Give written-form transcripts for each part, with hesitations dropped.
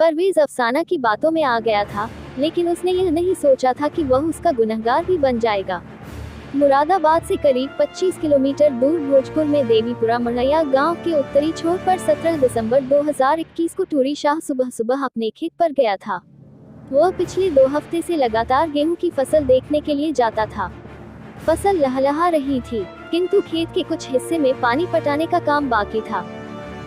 परवेज अफसाना की बातों में आ गया था, लेकिन उसने यह नहीं सोचा था कि वह उसका गुनहगार भी बन जाएगा। मुरादाबाद से करीब 25 किलोमीटर दूर भोजपुर में देवीपुरा मढ़ैया गांव के उत्तरी छोर पर 17 दिसंबर 2021 को टूरी शाह सुबह सुबह अपने खेत पर गया था। वह पिछले 2 हफ्ते से लगातार गेहूं की फसल देखने के लिए जाता था। फसल लहलहा रही थी, किंतु खेत के कुछ हिस्से में पानी पटाने का काम बाकी था।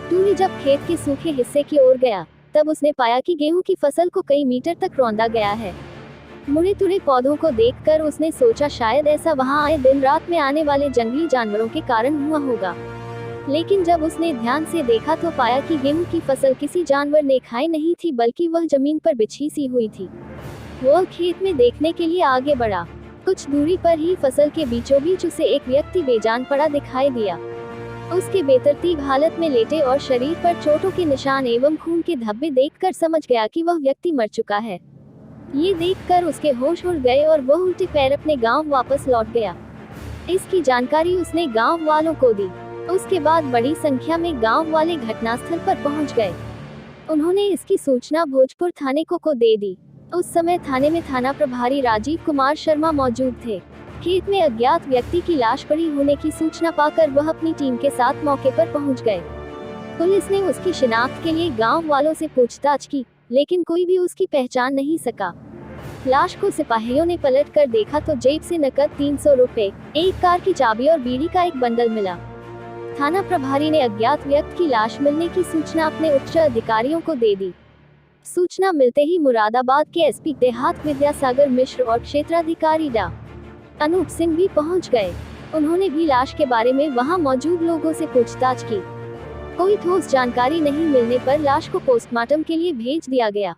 टूरी जब खेत के सूखे हिस्से की ओर गया, तब उसने पाया कि गेहूं की फसल को कई मीटर तक रौंदा गया है। मुड़े तुड़े पौधों को देखकर उसने सोचा शायद ऐसा वहां आए दिन रात में आने वाले जंगली जानवरों के कारण हुआ होगा। लेकिन जब उसने ध्यान से देखा तो पाया कि गेहूं की फसल किसी जानवर ने खाई नहीं थी, बल्कि वह जमीन पर बिछी सी हुई थी। वह खेत में देखने के लिए आगे बढ़ा। कुछ दूरी पर ही फसल के बीचों बीच उसे एक व्यक्ति बेजान पड़ा दिखाई दिया। उसके बेतरतीब हालत में लेटे और शरीर पर चोटों के निशान एवं खून के धब्बे देखकर समझ गया कि वह व्यक्ति मर चुका है। ये देखकर उसके होश उड़ गए और वह उल्टे पैर अपने गांव वापस लौट गया। इसकी जानकारी उसने गांव वालों को दी। उसके बाद बड़ी संख्या में गांव वाले घटनास्थल पर पहुंच गए। उन्होंने इसकी सूचना भोजपुर थाने को दे दी। उस समय थाने में थाना प्रभारी राजीव कुमार शर्मा मौजूद थे। खेत में अज्ञात व्यक्ति की लाश पड़ी होने की सूचना पाकर वह अपनी टीम के साथ मौके पर पहुंच गए। पुलिस ने उसकी शिनाख्त के लिए गांव वालों से पूछताछ की, लेकिन कोई भी उसकी पहचान नहीं सका। लाश को सिपाहियों ने पलट कर देखा तो जेब से नकद 300 रुपए, एक कार की चाबी और बीड़ी का एक बंडल मिला। थाना प्रभारी ने अज्ञात व्यक्ति की लाश मिलने की सूचना अपने उच्च अधिकारियों को दे दी। सूचना मिलते ही मुरादाबाद के एसपी देहात विद्यासागर मिश्र और क्षेत्राधिकारी डा अनूप सिंह भी पहुंच गए। उन्होंने भी लाश के बारे में वहां मौजूद लोगों से पूछताछ की। कोई ठोस जानकारी नहीं मिलने पर लाश को पोस्टमार्टम के लिए भेज दिया गया।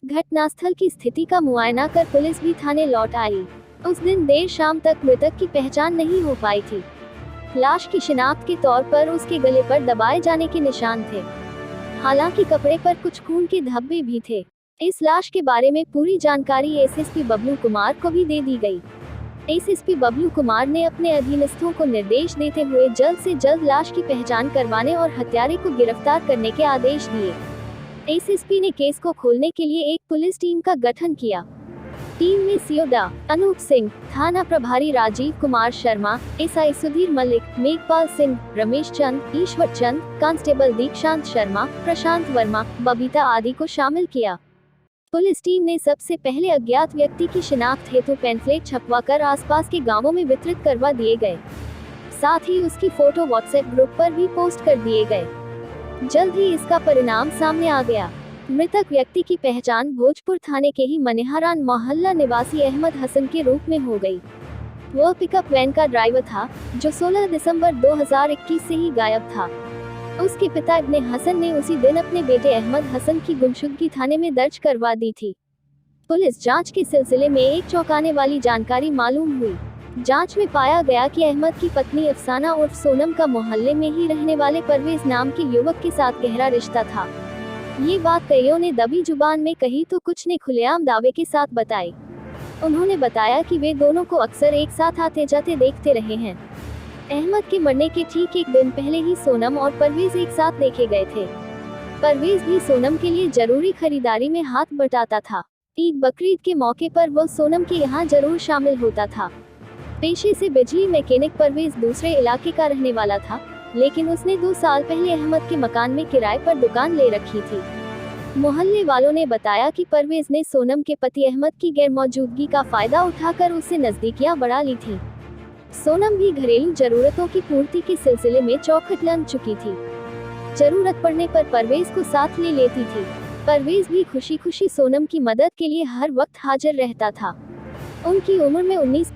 घटनास्थल की स्थिति का मुआयना कर पुलिस भी थाने लौट आई। उस दिन देर शाम तक मृतक की पहचान नहीं हो पाई थी। लाश की शिनाख्त के तौर पर उसके गले पर दबाए जाने के निशान थे। हालांकि कपड़े पर कुछ खून के धब्बे भी थे। इस लाश के बारे में पूरी जानकारी एसएसपी बबलू कुमार को भी दे दी गई। एसएसपी बबलू कुमार ने अपने अधीनस्थों को निर्देश देते हुए जल्द से जल्द लाश की पहचान करवाने और हत्यारे को गिरफ्तार करने के आदेश दिए। एसएसपी ने केस को खोलने के लिए एक पुलिस टीम का गठन किया। टीम में सीओ डा अनूप सिंह, थाना प्रभारी राजीव कुमार शर्मा, एसआई सुधीर मलिक, मेघपाल सिंह, रमेश चंद, ईश्वर चंद, कांस्टेबल दीक्षांत शर्मा, प्रशांत वर्मा, बबीता आदि को शामिल किया। पुलिस टीम ने सबसे पहले अज्ञात व्यक्ति की शिनाख्त हेतु पैम्फलेट छपवाकर आसपास के गांवों में वितरित करवा दिए गए। साथ ही उसकी फोटो व्हाट्सएप ग्रुप पर भी पोस्ट कर दिए गए। जल्द ही इसका परिणाम सामने आ गया। मृतक व्यक्ति की पहचान भोजपुर थाने के ही मनेहारान मोहल्ला निवासी अहमद हसन के रूप में हो गई। वह पिकअप वैन का ड्राइवर था, जो 16 दिसंबर 2021 से ही गायब था। उसके पिता इब्ने हसन ने उसी दिन अपने बेटे अहमद हसन की गुमशुदगी थाने में दर्ज करवा दी थी। पुलिस जांच के सिलसिले में एक चौंकाने वाली जानकारी मालूम हुई। जांच में पाया गया कि अहमद की पत्नी अफसाना उर्फ सोनम का मोहल्ले में ही रहने वाले परवेज नाम के युवक के साथ गहरा रिश्ता था। ये बात कईयों ने दबी जुबान में कही तो कुछ ने खुलेआम दावे के साथ बताई। उन्होंने बताया कि वे दोनों को अक्सर एक साथ आते जाते देखते रहे हैं। अहमद के मरने के ठीक एक दिन पहले ही सोनम और परवेज एक साथ देखे गए थे। परवेज भी सोनम के लिए जरूरी खरीदारी में हाथ बटाता था। ईद बकरीद के मौके पर वह सोनम के यहाँ जरूर शामिल होता था। पेशे से बिजली मैकेनिक परवेज दूसरे इलाके का रहने वाला था, लेकिन उसने 2 साल पहले अहमद के मकान में किराए पर दुकान ले रखी थी। मोहल्ले वालों ने बताया कि परवेज ने सोनम के पति अहमद की गैर मौजूदगी का फायदा उठाकर उससे नजदीकियां बढ़ा ली थी। सोनम भी घरेलू जरूरतों की पूर्ति के सिलसिले में चौखट लग चुकी थी। जरूरत पड़ने पर परवेज को साथ ले लेती थी। परवेज भी खुशी खुशी सोनम की मदद के लिए हर वक्त हाजिर रहता था। उनकी उम्र में 19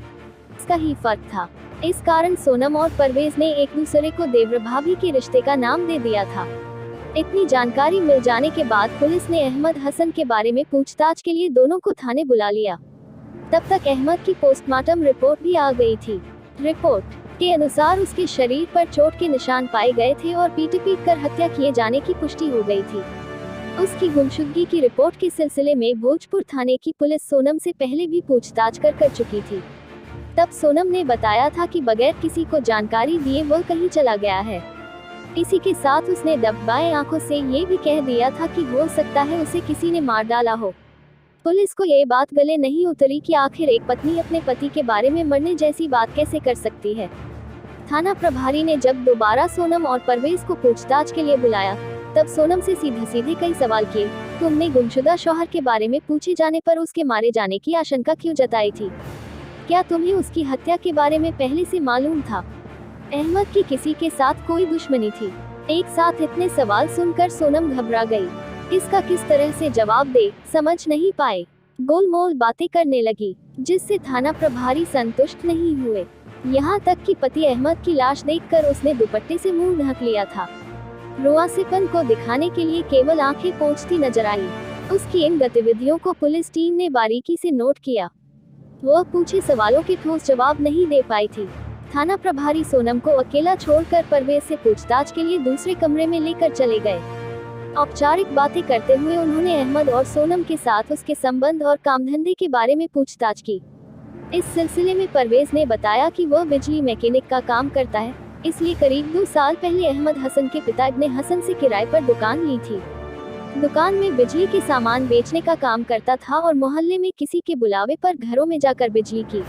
का ही फर्क था। इस कारण सोनम और परवेज ने एक दूसरे को देवर भाभी के रिश्ते का नाम दे दिया था। इतनी जानकारी मिल जाने के बाद पुलिस ने अहमद हसन के बारे में पूछताछ के लिए दोनों को थाने बुला लिया। तब तक अहमद की पोस्टमार्टम रिपोर्ट भी आ गई थी। रिपोर्ट के अनुसार उसके शरीर पर चोट के निशान पाए गए थे और पीट कर हत्या किए जाने की पुष्टि हो गई थी। उसकी गुमशुदगी की रिपोर्ट के सिलसिले में भोजपुर थाने की पुलिस सोनम से पहले भी पूछताछ कर चुकी थी। तब सोनम ने बताया था कि बगैर किसी को जानकारी दिए वह कहीं चला गया है। इसी के साथ उसने दबाए आंखों से ये भी कह दिया था कि हो सकता है उसे किसी ने मार डाला हो। पुलिस को ये बात गले नहीं उतरी कि आखिर एक पत्नी अपने पति के बारे में मरने जैसी बात कैसे कर सकती है। थाना प्रभारी ने जब दोबारा सोनम और परवेज को पूछताछ के लिए बुलाया, तब सोनम से सीधे सीधे कई सवाल किए। तुमने गुमशुदा शौहर के बारे में पूछे जाने पर उसके मारे जाने की आशंका क्यों जताई थी? क्या तुम्हें उसकी हत्या के बारे में पहले से मालूम था? अहमद की किसी के साथ कोई दुश्मनी थी? एक साथ इतने सवाल सुनकर सोनम घबरा गई। इसका किस तरह से जवाब दे समझ नहीं पाए। गोलमोल बातें करने लगी, जिससे थाना प्रभारी संतुष्ट नहीं हुए। यहाँ तक कि पति अहमद की लाश देखकर उसने दुपट्टे से मुंह ढक लिया था। रुआसीपन को दिखाने के लिए केवल आंखें पोंछती नजर आई। उसकी इन गतिविधियों को पुलिस टीम ने बारीकी से नोट किया। वह पूछे सवालों के ठोस जवाब नहीं दे पाई थी। थाना प्रभारी सोनम को अकेला छोड़कर परवेज से पूछताछ के लिए दूसरे कमरे में लेकर चले गए। औपचारिक बातें करते हुए उन्होंने अहमद और सोनम के साथ उसके संबंध और कामधंधे के बारे में पूछताछ की। इस सिलसिले में परवेज ने बताया कि वह बिजली मैकेनिक का काम करता है, इसलिए करीब 2 साल पहले अहमद हसन के पिता इब्ने हसन से किराए पर दुकान ली थी। दुकान में बिजली के सामान बेचने का काम करता था और मोहल्ले में किसी के बुलावे पर घरों में जाकर बिजली की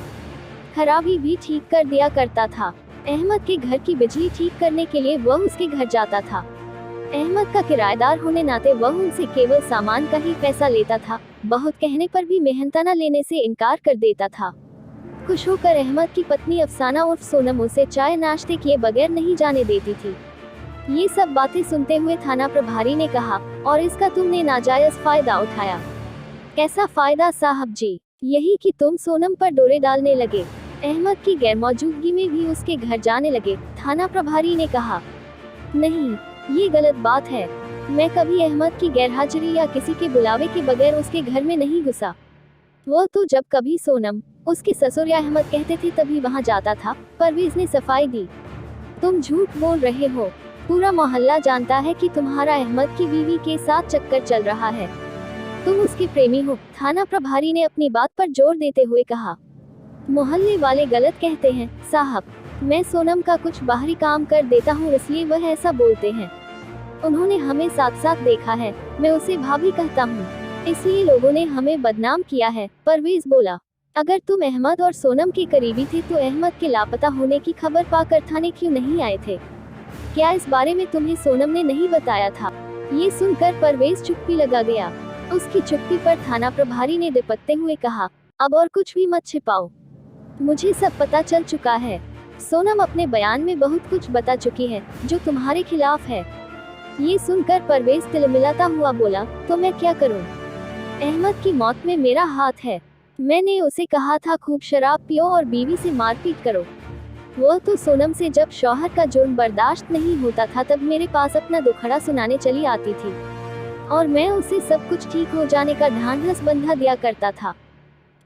खराबी भी ठीक कर दिया करता था। अहमद के घर की बिजली ठीक करने के लिए वह उसके घर जाता था। अहमद का किराएदार होने नाते वह उनसे केवल सामान का ही पैसा लेता था। बहुत कहने पर भी मेहनताना लेने से इनकार कर देता था। खुश होकर अहमद की पत्नी अफसाना उर्फ सोनम उसे चाय नाश्ते किए बगैर नहीं जाने देती थी। ये सब बातें सुनते हुए थाना प्रभारी ने कहा, और इसका तुमने नाजायज फायदा उठाया? कैसा फायदा साहब जी? यही कि तुम सोनम पर डोरे डालने लगे, अहमद की गैरमौजूदगी में भी उसके घर जाने लगे। थाना प्रभारी ने कहा, नहीं, ये गलत बात है। मैं कभी अहमद की गैरहाजिरी या किसी के बुलावे के बगैर उसके घर में नहीं घुसा। वो तो जब कभी सोनम, उसके ससुर या अहमद कहते थे तभी वहाँ जाता था। परवेज ने सफाई दी, तुम झूठ बोल रहे हो। पूरा मोहल्ला जानता है कि तुम्हारा अहमद की बीवी के साथ चक्कर चल रहा है। तुम उसके प्रेमी हो। थाना प्रभारी ने अपनी बात पर जोर देते हुए कहा, मोहल्ले वाले गलत कहते हैं साहब। मैं सोनम का कुछ बाहरी काम कर देता हूँ, इसलिए वह ऐसा बोलते हैं। उन्होंने हमें साथ साथ देखा है। मैं उसे भाभी कहता हूँ, इसलिए लोगों ने हमें बदनाम किया है। परवेज बोला, अगर तुम अहमद और सोनम के करीबी थे तो अहमद के लापता होने की खबर पाकर थाने क्यों नहीं आए थे? क्या इस बारे में तुम्हें सोनम ने नहीं बताया था? ये सुनकर परवेज चुप्पी लगा गया। उसकी चुप्पी पर थाना प्रभारी ने दिपकते हुए कहा, अब और कुछ भी मत छिपाओ, मुझे सब पता चल चुका है। सोनम अपने बयान में बहुत कुछ बता चुकी है जो तुम्हारे खिलाफ है। ये सुनकर परवेज तिलमिलाता हुआ बोला, तो मैं क्या करूं? अहमद की मौत में मेरा हाथ है। मैंने उसे कहा था खूब शराब पियो और बीवी से मारपीट करो। वो तो सोनम से जब शौहर का जुर्म बर्दाश्त नहीं होता था तब मेरे पास अपना दुखड़ा सुनाने चली आती थी, और मैं उसे सब कुछ ठीक हो जाने का ढांढस बंधा दिया करता था।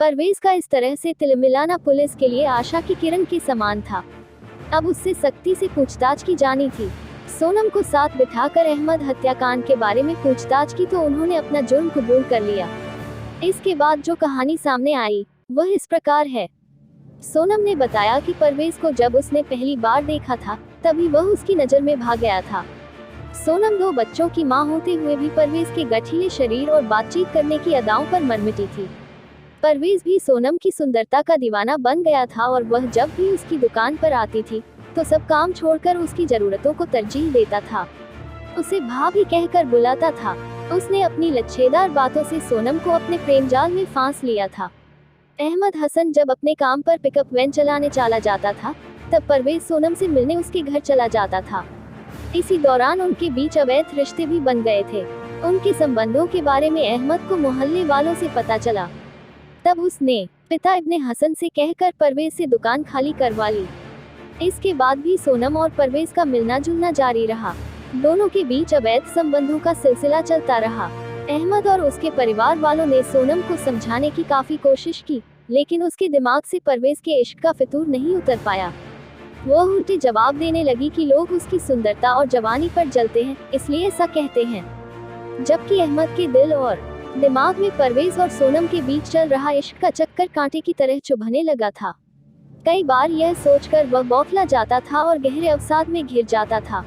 परवेज का इस तरह से तिलमिलाना पुलिस के लिए आशा की किरण के समान था। अब उससे सख्ती से पूछताछ की जानी थी। सोनम को साथ बिठाकर अहमद हत्याकांड के बारे में पूछताछ की तो उन्होंने अपना जुर्म कबूल कर लिया। इसके बाद जो कहानी सामने आई वह इस प्रकार है। सोनम ने बताया कि परवेज को जब उसने पहली बार देखा था तभी वह उसकी नज़र में भाग गया था। सोनम 2 बच्चों की मां होते हुए भी परवेज के गठीले शरीर और बातचीत करने की अदाओं पर मरमिटी थी। परवेज भी सोनम की सुंदरता का दीवाना बन गया था और वह जब भी उसकी दुकान पर आती थी तो सब काम छोड़कर उसकी जरूरतों को तरजीह देता था। उसे भाभी कहकर बुलाता था। उसने अपनी लच्छेदार बातों से सोनम को अपने प्रेम जाल में फांस लिया था। अहमद हसन जब अपने काम पर पिकअप वैन चलाने चला जाता था तब परवेज सोनम से मिलने उसके घर चला जाता था। इसी दौरान उनके बीच अवैध रिश्ते भी बन गए थे। उनके संबंधों के बारे में अहमद को मोहल्ले वालों से पता चला। तब उसने पिता इब्ने हसन से कहकर परवेज से दुकान खाली करवा ली। इसके बाद भी सोनम और परवेज का मिलना जुलना जारी रहा। दोनों के बीच अवैध संबंधों का सिलसिला चलता रहा। अहमद और उसके परिवार वालों ने सोनम को समझाने की काफी कोशिश की, लेकिन उसके दिमाग से परवेज के इश्क का फितूर नहीं उतर पाया। वो उल्टे जवाब देने लगी कि लोग उसकी सुंदरता और जवानी पर जलते हैं, इसलिए ऐसा कहते हैं। जबकि अहमद के दिल और दिमाग में परवेज और सोनम के बीच चल रहा इश्क का चक्कर कांटे की तरह चुभने लगा था। कई बार यह सोचकर वह बौखला जाता था और गहरे अवसाद में घिर जाता था।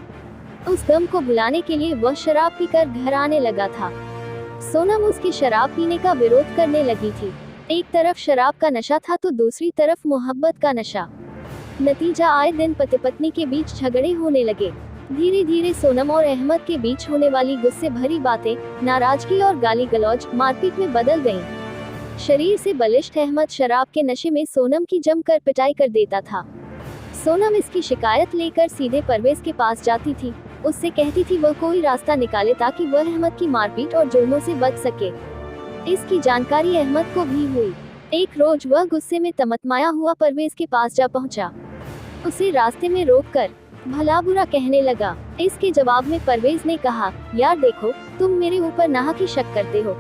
उस गम को भुलाने के लिए वह शराब पीकर घर आने लगा था। सोनम उसके शराब पीने का विरोध करने लगी थी। एक तरफ शराब का नशा था तो दूसरी तरफ मोहब्बत का नशा। नतीजा आए दिन पति पत्नी के बीच झगड़े होने लगे। धीरे धीरे सोनम और अहमद के बीच होने वाली गुस्से भरी बातें, नाराजगी और गाली गलौज मारपीट में बदल गईं। शरीर से बलिष्ठ अहमद शराब के नशे में सोनम की जमकर पिटाई कर देता था। सोनम इसकी शिकायत लेकर सीधे परवेज के पास जाती थी। उससे कहती थी वह कोई रास्ता निकाले ताकि वह अहमद की मारपीट और जुल्मों से बच सके। इसकी जानकारी अहमद को भी हुई। एक रोज वह गुस्से में तमतमाया हुआ परवेज के पास जा पहुंचा। उसे रास्ते में रोककर भला बुरा कहने लगा। इसके जवाब में परवेज ने कहा, यार देखो, तुम मेरे ऊपर नाहक शक करते हो।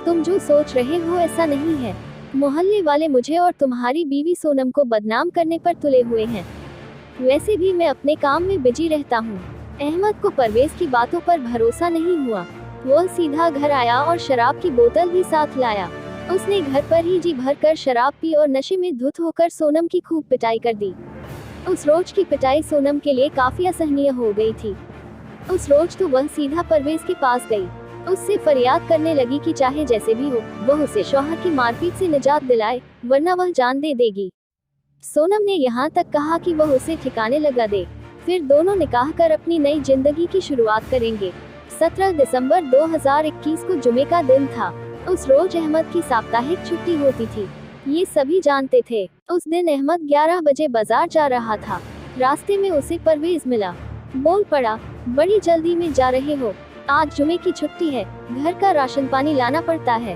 तुम जो सोच रहे हो ऐसा नहीं है। मोहल्ले वाले मुझे और तुम्हारी बीवी सोनम को बदनाम करने पर तुले हुए हैं। वैसे भी मैं अपने काम में बिजी रहता हूँ। अहमद को परवेज की बातों पर भरोसा नहीं हुआ। वह सीधा घर आया और शराब की बोतल भी साथ लाया। उसने घर पर ही जी भरकर शराब पी और नशे में धुत होकर सोनम की खूब पिटाई कर दी। उस रोज की पिटाई सोनम के लिए काफी असहनीय हो गई थी। उस रोज तो वह सीधा परवेज के पास गई। उससे फरियाद करने लगी कि चाहे जैसे भी हो, वह उसे शौहर की मारपीट से निजात दिलाए, वरना वह जान दे देगी। सोनम ने यहाँ तक कहा कि वह उसे ठिकाने लगा दे, फिर दोनों निकाह कर अपनी नई जिंदगी की शुरुआत करेंगे। 17 दिसंबर 2021 को जुमे का दिन था। उस रोज अहमद की साप्ताहिक छुट्टी होती थी। ये सभी जानते थे। उस दिन अहमद 11 बजे बाजार जा रहा था। रास्ते में उसे परवेज मिला। बोल पड़ा, बड़ी जल्दी में जा रहे हो? आज जुमे की छुट्टी है, घर का राशन पानी लाना पड़ता है।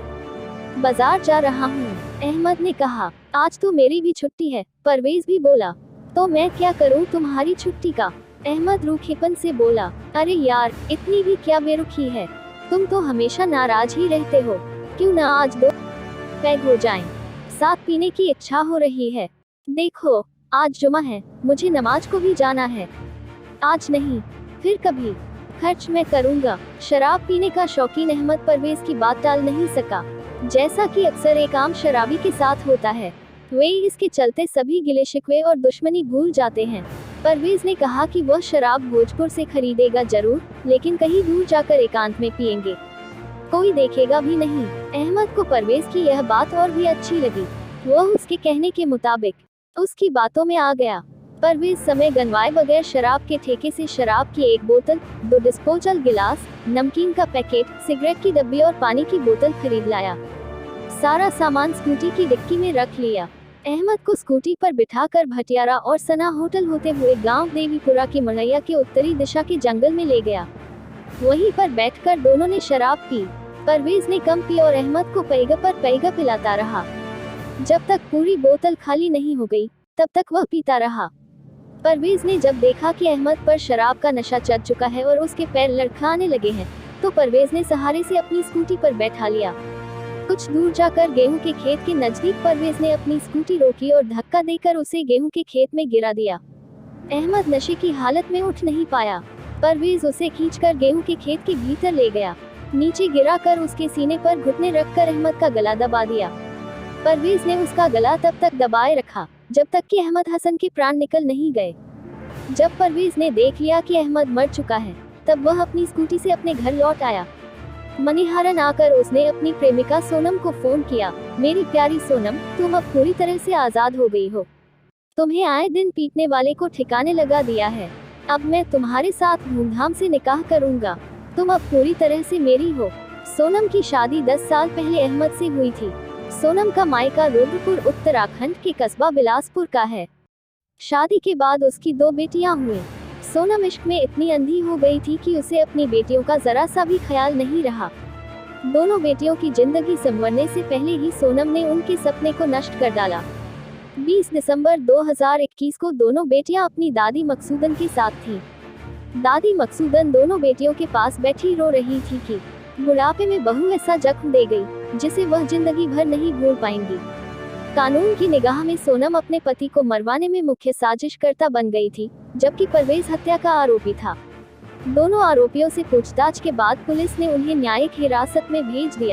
बाजार जा रहा हूँ, अहमद ने कहा। आज तो मेरी भी छुट्टी है, परवेज भी बोला। तो मैं क्या करूँ तुम्हारी छुट्टी का? अहमद रूखेपन से बोला। अरे यार, इतनी भी क्या बेरुखी है? तुम तो हमेशा नाराज ही रहते हो। क्यों ना आज 2 पैग हो जाएं? साथ पीने की इच्छा हो रही है। देखो, आज जुमा है, मुझे नमाज को भी जाना है। आज नहीं, फिर कभी। खर्च मैं करूंगा। शराब पीने का शौकीन अहमद परवेज की बात टाल नहीं सका। जैसा कि अक्सर एक आम शराबी के साथ होता है, वे इसके चलते सभी गिले शिकवे और दुश्मनी भूल जाते हैं। परवेज ने कहा कि वह शराब भोजपुर से खरीदेगा जरूर, लेकिन कहीं दूर जाकर एकांत में पिएंगे। कोई देखेगा भी नहीं। अहमद को परवेज की यह बात और भी अच्छी लगी। वह उसके कहने के मुताबिक उसकी बातों में आ गया। परवेज समय गनवाए बगैर शराब के ठेके से शराब की 1 बोतल, 2 डिस्पोजल गिलास, नमकीन का पैकेट, सिगरेट की डब्बी और पानी की बोतल खरीद लाया। सारा सामान स्कूटी की डिक्की में रख लिया। अहमद को स्कूटी पर बिठाकर भटियारा और सना होटल होते हुए गांव देवीपुरा की मड़ैया के उत्तरी दिशा के जंगल में ले गया। वहीं पर बैठकर दोनों ने शराब पी। परवेज ने कम पी और अहमद को पैगा पर पैगा पिलाता रहा। जब तक पूरी बोतल खाली नहीं हो गई, तब तक वह पीता रहा। परवेज ने जब देखा कि अहमद पर शराब का नशा चढ़ चुका है और उसके पैर लड़खड़ाने लगे हैं, तो परवेज ने सहारे से अपनी स्कूटी पर बैठा लिया। कुछ दूर जाकर गेहूं के खेत के नजदीक परवेज ने अपनी स्कूटी रोकी और धक्का देकर उसे गेहूं के खेत में गिरा दिया। अहमद नशे की हालत में उठ नहीं पाया। परवेज उसे खींचकर गेहूं के खेत के भीतर ले गया। नीचे गिराकर उसके सीने पर घुटने रखकर अहमद का गला दबा दिया। परवेज ने उसका गला तब तक दबाए रखा जब तक कि अहमद हसन के प्राण निकल नहीं गए। जब परवेज ने देख लिया कि अहमद मर चुका है, तब वह अपनी स्कूटी से अपने घर लौट आया। मनिहारन आकर उसने अपनी प्रेमिका सोनम को फोन किया। मेरी प्यारी सोनम, तुम अब पूरी तरह से आजाद हो गई हो। तुम्हें आए दिन पीटने वाले को ठिकाने लगा दिया है। अब मैं तुम्हारे साथ धूमधाम से निकाह करूंगा। तुम अब पूरी तरह से मेरी हो। सोनम की शादी 10 साल पहले अहमद से हुई थी। सोनम का मायका रुद्रपुर उत्तराखंड के कस्बा बिलासपुर का है। शादी के बाद उसकी 2 बेटियां हुई। सोनम इश्क में इतनी अंधी हो गई थी कि उसे अपनी बेटियों का जरा सा भी ख्याल नहीं रहा। दोनों बेटियों की जिंदगी संवरने से पहले ही सोनम ने उनके सपने को नष्ट कर डाला। 20 दिसंबर 2021 को दोनों बेटियां अपनी दादी मकसूदन के साथ थीं। दादी मकसूदन दोनों बेटियों के पास बैठी रो रही थी कि बुढ़ापे में बहू ऐसा जख्म दे गई जिसे वह जिंदगी भर नहीं भूल पाएंगी। कानून की निगाह में सोनम अपने पति को मरवाने में मुख्य साजिशकर्ता बन गई थी, जबकि परवेज हत्या का आरोपी था। दोनों आरोपियों से पूछताछ के बाद पुलिस ने उन्हें न्यायिक हिरासत में भेज दिया।